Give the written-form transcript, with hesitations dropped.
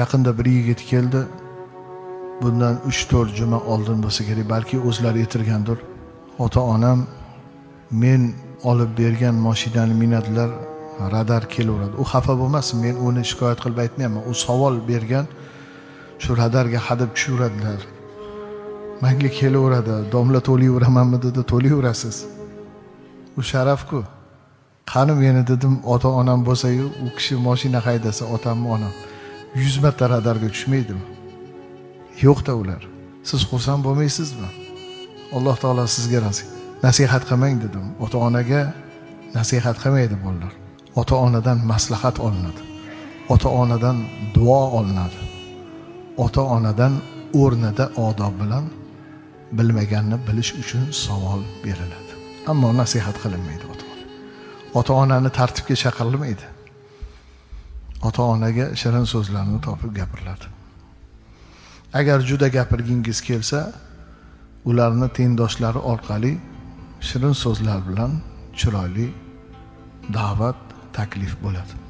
Yaqinda bir yigit keldi. Bundan 3-4 juma oldin bo'lsa kerak, balki o'zlari yetirgandir. Ota-onam men olib bergan mashinani minadilar, radar kelaveradi. U xafa bo'lmasin, men uni shikoyat qilib aytmayman. U savol bergan, shu radarga hadeb tushiradilar. Menga kelaveradi, domla to'layveramanmi dedi, to'layverasiz. U sharaf-ku. Qani meni dedim, ota-onam bo'lsa-yu, u kishi mashina haydasa, otammi onam 100 marta radarga tushmaydimi? Yo'q-da ular. Siz xursand bo'lmaysizmi? Alloh taolo sizga nasihat qilmang dedim. Ota-onaga nasihat qilmaydi bolalar. Ota-onadan maslahat olinadi. Ota-onadan duo olinadi. Ota-onadan o'rnida odob bilan bilmaganni bilish uchun savol beriladi. Ammo nasihat qilinmaydi ota-ona. Ota-onani tartibga chaqirilmaydi. Ota-onaga shirin so'zlarni topib gapiriladi. Agar juda gapirgingiz kelsa, ularni tengdoshlari orqali shirin so'zlar bilan chiroyli da'vat, taklif bo'ladi.